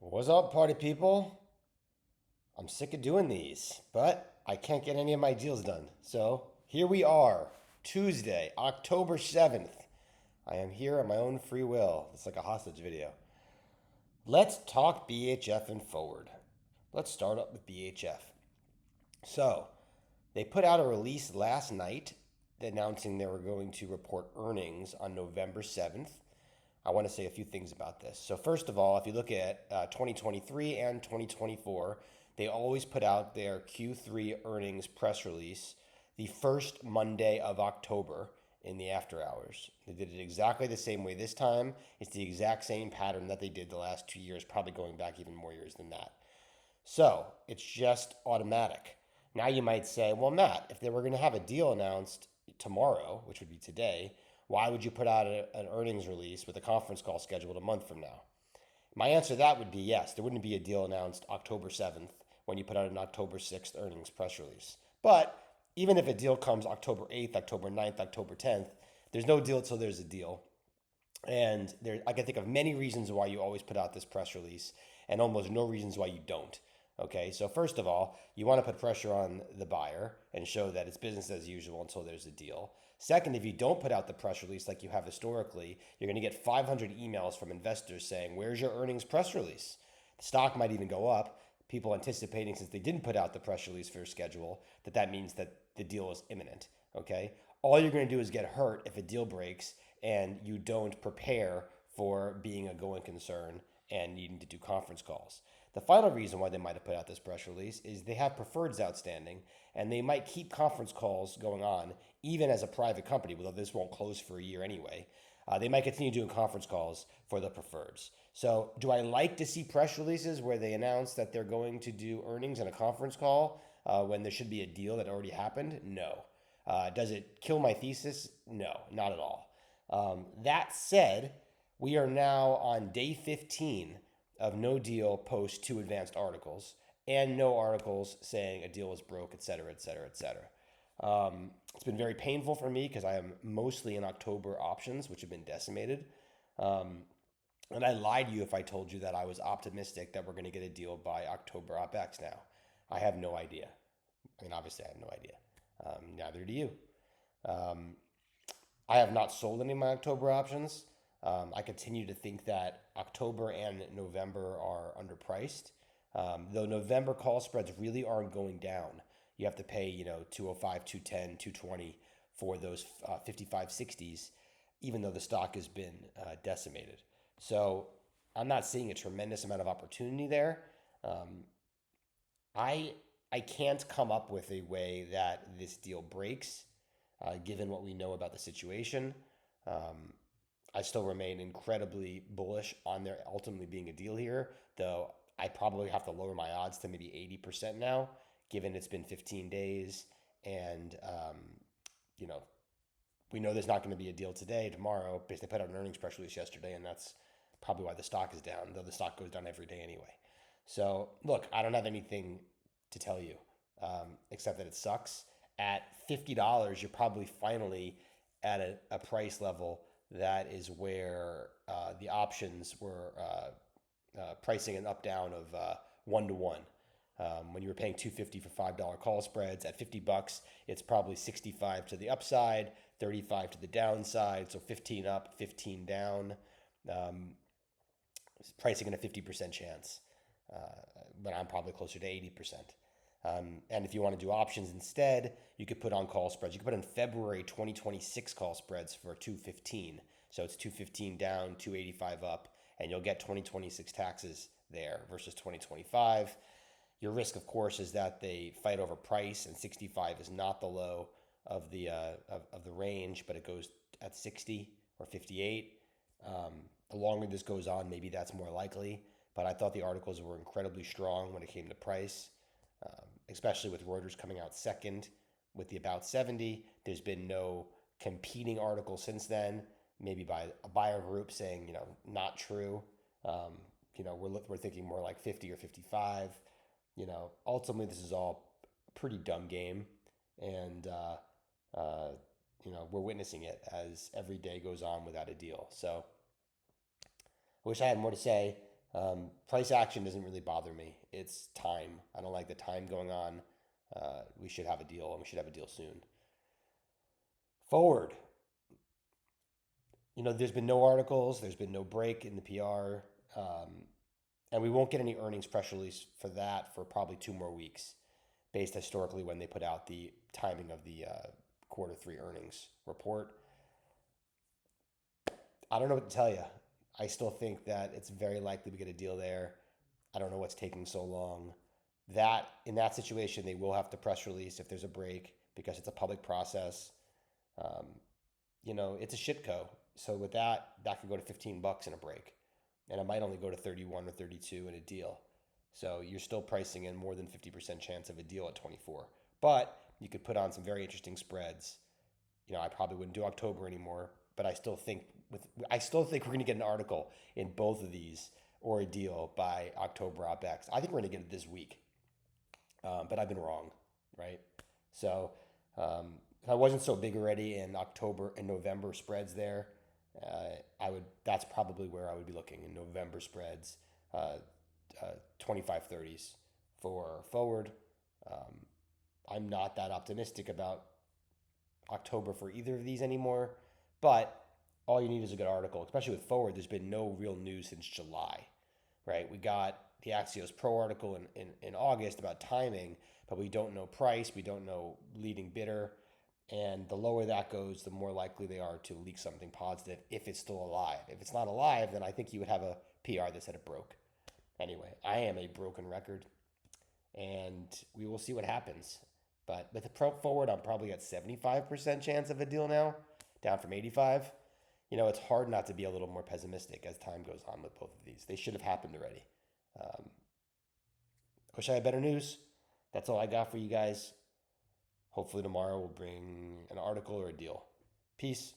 What's up, party people? I'm sick of doing these, but I can't get any of my deals done. So here we are, Tuesday, October 7th. I am here on my own free will. It's like a hostage video. Let's talk BHF and forward. Let's start up with BHF. So they put out a release last night announcing they were going to report earnings on November 7th. I want to say a few things about this. So, first of all, if you look at 2023 and 2024, they always put out their Q3 earnings press release the first Monday of October in the after hours. They did it exactly the same way this time. It's the exact same pattern that they did the last 2 years, probably going back even more years than that. So, it's just automatic. Now you might say, well, Matt, if they were going to have a deal announced tomorrow, which would be today, why would you put out an earnings release with a conference call scheduled a month from now? My answer to that would be yes. There wouldn't be a deal announced October 7th when you put out an October 6th earnings press release. But even if a deal comes October 8th, October 9th, October 10th, there's no deal till there's a deal. And I can think of many reasons why you always put out this press release and almost no reasons why you don't. Okay, so first of all, you want to put pressure on the buyer and show that it's business as usual until there's a deal. Second, if you don't put out the press release like you have historically, you're going to get 500 emails from investors saying, "Where's your earnings press release?" The stock might even go up. People anticipating, since they didn't put out the press release for your schedule, that means that the deal is imminent. Okay, all you're going to do is get hurt if a deal breaks and you don't prepare for being a going concern and needing to do conference calls. The final reason why they might have put out this press release is they have preferreds outstanding and they might keep conference calls going on even as a private company, although this won't close for a year anyway. They might continue doing conference calls for the preferreds. So, do I like to see press releases where they announce that they're going to do earnings in a conference call when there should be a deal that already happened? No. Does it kill my thesis? No, not at all. That said, we are now on day 15 of no deal post two advanced articles and no articles saying a deal is broke, et cetera, et cetera, et cetera. It's been very painful for me because I am mostly in October options, which have been decimated. Um, and I lied to you if I told you that I was optimistic that we're going to get a deal by October OpEx now. I have no idea. I mean, obviously, I have no idea. Neither do you. Um, I have not sold any of my October options. I continue to think that October and November are underpriced. Though November call spreads really aren't going down. You have to pay, 205, 210, 220 for those 55, 60s, even though the stock has been decimated. So I'm not seeing a tremendous amount of opportunity there. Um, I I can't come up with a way that this deal breaks, given what we know about the situation. Um, I still remain incredibly bullish on there ultimately being a deal here, though I probably have to lower my odds to maybe 80% now, given it's been 15 days. And, you know, we know there's not going to be a deal today, tomorrow, because they put out an earnings press release yesterday, and that's probably why the stock is down, though the stock goes down every day anyway. So, look, I don't have anything to tell you except that it sucks. At $50, you're probably finally at a price level that is where the options were pricing an up down of 1 to 1. When you were paying 250 for $5 call spreads at $50, it's probably 65 to the upside, 35 to the downside, so 15 up, 15 down, um, pricing in a 50% chance. Uh, but I'm probably closer to 80%. And if you want to do options instead, you could put on call spreads. You could put in February 2026 call spreads for 215. So it's 215 down, 285 up, and you'll get 2026 taxes there versus 2025. Your risk, of course, is that they fight over price, and 65 is not the low of the range, but it goes at 60 or 58. The longer this goes on, maybe that's more likely. But I thought the articles were incredibly strong when it came to price, especially with Reuters coming out second with the about 70. There's been no competing article since then, maybe by a buyer group saying, not true. Um, we're thinking more like 50 or 55. Ultimately, this is all a pretty dumb game. And, we're witnessing it as every day goes on without a deal. So I wish I had more to say. Price action doesn't really bother me. It's time. I don't like the time going on. We should have a deal, and we should have a deal soon. Forward. There's been no articles, there's been no break in the PR, and we won't get any earnings press release for that for probably 2 more weeks, based historically when they put out the timing of the quarter 3 earnings report. I don't know what to tell you. I still think that it's very likely we get a deal there. I don't know what's taking so long. That in that situation, they will have to press release if there's a break because it's a public process. Um, it's a shitco. So with that could go to $15 in a break, and it might only go to 31 or 32 in a deal. So you're still pricing in more than 50% chance of a deal at 24. But you could put on some very interesting spreads. I probably wouldn't do October anymore, but I still think we're going to get an article in both of these or a deal by October OpEx. I think we're going to get it this week, but I've been wrong, right? So if I wasn't so big already in October and November spreads there, I would. That's probably where I would be looking in November spreads, 25-30s for forward. Um, I'm not that optimistic about October for either of these anymore, but all you need is a good article, especially with forward. There's been no real news since July, right? We got the Axios Pro article in August about timing, but we don't know price, we don't know leading bidder, and the lower that goes, the more likely they are to leak something positive if it's still alive. If it's not alive, then I think you would have a PR that said it broke. Anyway, I am a broken record, and we will see what happens. But with the pro forward, I'm probably at 75% chance of a deal now, down from 85. It's hard not to be a little more pessimistic as time goes on with both of these. They should have happened already. Um, Wish I had better news. That's all I got for you guys. Hopefully tomorrow will bring an article or a deal. Peace.